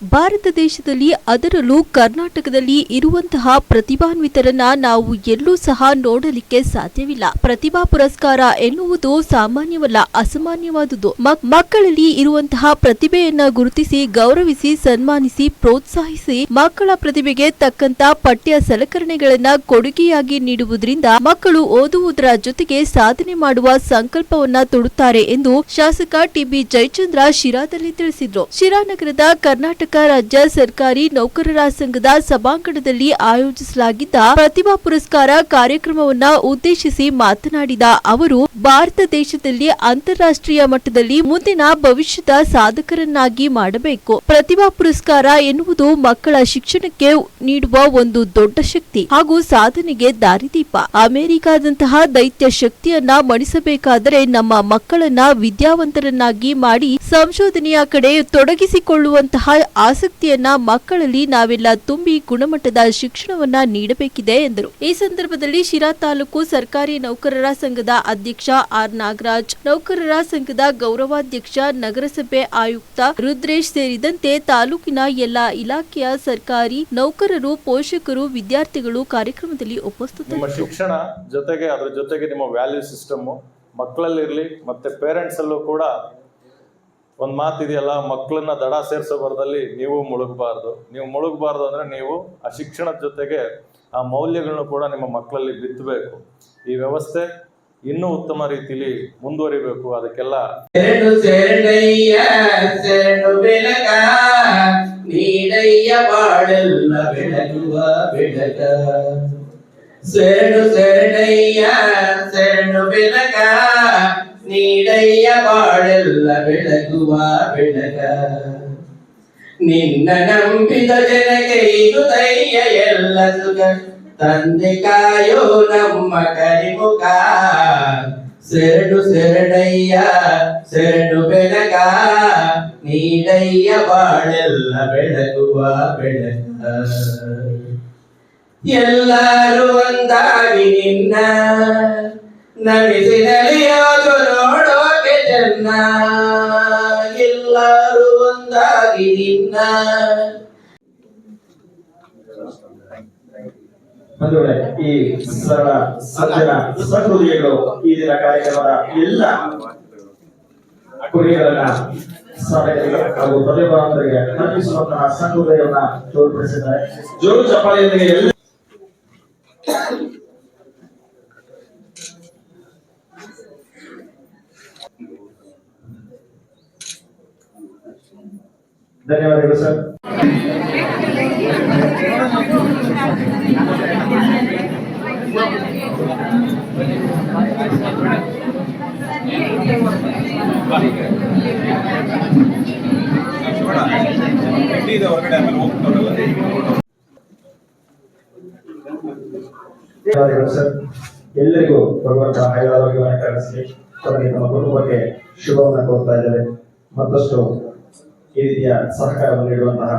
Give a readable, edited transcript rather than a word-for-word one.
ಭಾರತ ದೇಶದಲ್ಲಿ ಅದರಲ್ಲೂ ಕರ್ನಾಟಕದಲ್ಲಿ ಇರುವಂತಹ ಪ್ರತಿಭಾನ್ವಿತರನ್ನ ನಾವು ಎಲ್ಲೂ ಸಹ ನೋಡಲಿಕ್ಕೆ ಸಾಧ್ಯವಿಲ್ಲ. ಪ್ರತಿಭಾ ಪುರಸ್ಕಾರ ಎನ್ನುವುದು ಸಾಮಾನ್ಯವಲ್ಲ, ಅಸಾಮಾನ್ಯವಾದುದು. ಮಕ್ಕಳಲ್ಲಿ ಇರುವಂತಹ ಪ್ರತಿಭೆಯನ್ನ ಗುರುತಿಸಿ, ಗೌರವಿಸಿ, ಸನ್ಮಾನಿಸಿ, ಪ್ರೋತ್ಸಾಹಿಸಿ, ಮಕ್ಕಳ ಪ್ರತಿಭೆಗೆ ತಕ್ಕಂತ ಪಠ್ಯ ಸಲಕರಣೆಗಳನ್ನ ಕೊಡುಗೆಯಾಗಿ ನೀಡುವುದರಿಂದ ಮಕ್ಕಳು ಓದುವುದರ ಜೊತೆಗೆ ಸಾಧನೆ ಮಾಡುವ ಸಂಕಲ್ಪವನ್ನ ತೊಡುತ್ತಾರೆ ಎಂದು ಶಾಸಕ ಟಿ.ಬಿ. ಜಯಚಂದ್ರ ಶಿರಾದಲ್ಲಿ ತಿಳಿಸಿದರು. ಶಿರಾನಗರದ ಕರ್ನಾಟಕ ರಾಜ್ಯ ಸರ್ಕಾರಿ ನೌಕರರ ಸಂಘದ ಸಭಾಂಗಣದಲ್ಲಿ ಆಯೋಜಿಸಲಾಗಿದ್ದ ಪ್ರತಿಭಾ ಪುರಸ್ಕಾರ ಕಾರ್ಯಕ್ರಮವನ್ನ ಉದ್ದೇಶಿಸಿ ಮಾತನಾಡಿದ ಅವರು, ಭಾರತ ದೇಶದಲ್ಲಿ ಅಂತಾರಾಷ್ಟ್ರೀಯ ಮಟ್ಟದಲ್ಲಿ ಮುಂದಿನ ಭವಿಷ್ಯದ ಸಾಧಕರನ್ನಾಗಿ ಮಾಡಬೇಕು. ಪ್ರತಿಭಾ ಪುರಸ್ಕಾರ ಎನ್ನುವುದು ಮಕ್ಕಳ ಶಿಕ್ಷಣಕ್ಕೆ ನೀಡುವ ಒಂದು ದೊಡ್ಡ ಶಕ್ತಿ ಹಾಗೂ ಸಾಧನೆಗೆ ದಾರಿದೀಪ. ಅಮೆರಿಕಾದಂತಹ ದೈತ್ಯ ಶಕ್ತಿಯನ್ನ ಮಣಿಸಬೇಕಾದರೆ ನಮ್ಮ ಮಕ್ಕಳನ್ನ ವಿದ್ಯಾವಂತರನ್ನಾಗಿ ಮಾಡಿ ಸಂಶೋಧನೆಯ ಕಡೆ ತೊಡಗಿಸಿಕೊಳ್ಳುವಂತಹ ಆಸಕ್ತಿಯನ್ನ ಮಕ್ಕಳಲ್ಲಿ ನಾವೆಲ್ಲ ತುಂಬಿ ಗುಣಮಟ್ಟದ ಶಿಕ್ಷಣವನ್ನ ನೀಡಬೇಕಿದೆ ಎಂದರು. ಈ ಸಂದರ್ಭದಲ್ಲಿ ಶಿರಾ ತಾಲೂಕು ಸರ್ಕಾರಿ ನೌಕರರ ಸಂಘದ ಅಧ್ಯಕ್ಷ ಆರ್ ನಾಗರಾಜ್, ನೌಕರರ ಸಂಘದ ಗೌರವಾಧ್ಯಕ್ಷ, ನಗರಸಭೆ ಆಯುಕ್ತ ರುದ್ರೇಶ್ ಸೇರಿದಂತೆ ತಾಲೂಕಿನ ಎಲ್ಲಾ ಇಲಾಖೆಯ ಸರ್ಕಾರಿ ನೌಕರರು, ಪೋಷಕರು, ವಿದ್ಯಾರ್ಥಿಗಳು ಕಾರ್ಯಕ್ರಮದಲ್ಲಿ ಉಪಸ್ಥಿತರಿದ್ದರು. ಶಿಕ್ಷಣ ಜೊತೆಗೆ ಅದರ ಜೊತೆಗೆ ನಿಮ್ಮ ವ್ಯಾಲ್ಯೂ ಸಿಸ್ಟಮ್ ಮಕ್ಕಳಲ್ಲಿರಲಿ, ಮತ್ತೆ ಪೇರೆಂಟ್ಸ್ ಅಲ್ಲೂ ಕೂಡ ಒಂದು ಮಾತಿದೆಯಲ್ಲ, ಮಕ್ಕಳನ್ನ ದಡ ಸೇರಿಸೋ ಬರದಲ್ಲಿ ನೀವು ಮುಳುಗಬಾರ್ದು ಅಂದ್ರೆ ನೀವು ಆ ಶಿಕ್ಷಣದ ಜೊತೆಗೆ ಆ ಮೌಲ್ಯಗಳನ್ನು ಕೂಡ ನಿಮ್ಮ ಮಕ್ಕಳಲ್ಲಿ ಬಿತ್ತಬೇಕು. ಈ ವ್ಯವಸ್ಥೆ ಇನ್ನೂ ಉತ್ತಮ ರೀತಿಯಲ್ಲಿ ಮುಂದುವರಿಬೇಕು. ಅದಕ್ಕೆಲ್ಲ ನೀಡಯ್ಯ ಬಾಳೆಲ್ಲ ಬೆಳಗುವ ಬೆಳಗ, ನಿನ್ನ ನಂಬಿದ ಜನಕ್ಕೆ ಇದು ದಯ್ಯ ಎಲ್ಲ ಸುಖ, ತಂದೆ ಕಾಯೋ ನಮ್ಮ ಕರಿಮುಖ. ಶರಣಯ್ಯ ಶರಣು ಬೆಳಗ, ನೀಡಯ್ಯ ಬಾಳೆಲ್ಲ ಬೆಳಗುವ ಬೆಳಗ. ಎಲ್ಲರೂ ಒಂದಾಗಿ ನಿನ್ನ ನಮಿಸಿದಲಿಯೋದು ನೋಡೋಕೆ ಜನ್ನ, ಎಲ್ಲರೂ ಒಂದಾಗಿ ನಿನ್ನ. ಈ ಸರಳ ಸಜ್ಜನ ಸಹೃದಯಗಳು ಈ ದಿನ ಕಾರ್ಯಕ್ರಮದ ಎಲ್ಲ ಕುರಿಗಳನ್ನ ಸಾಧಕರಿಗೆ ಹಾಗೂ ಪ್ರತಿಭಾವಂತರಿಗೆ ಅರ್ಪಿಸುವಂತಹ ಸಹೃದಯವನ್ನ ತೋರ್ಪಡಿಸಿದ್ದಾರೆ. ಜೋರು ಚಪ್ಪಾಳೆಯೊಂದಿಗೆ ಎಲ್ಲ ಧನ್ಯವಾದಗಳು ಸರ್. ಸರ್, ಎಲ್ಲರಿಗೂ ಭಗವಂತ ಆಯುರಾರೋಗ್ಯವನ್ನು ಕಲಿಸಲಿ. ತಮಗೆ ತಮ್ಮ ಕುಟುಂಬಕ್ಕೆ ಶುಭವನ್ನು ಕೋರ್ತಾ ಇದ್ದಾರೆ. ಮತ್ತಷ್ಟು ಈ ರೀತಿಯ ಸಹಕಾರವನ್ನು ನೀಡುವಂತಹ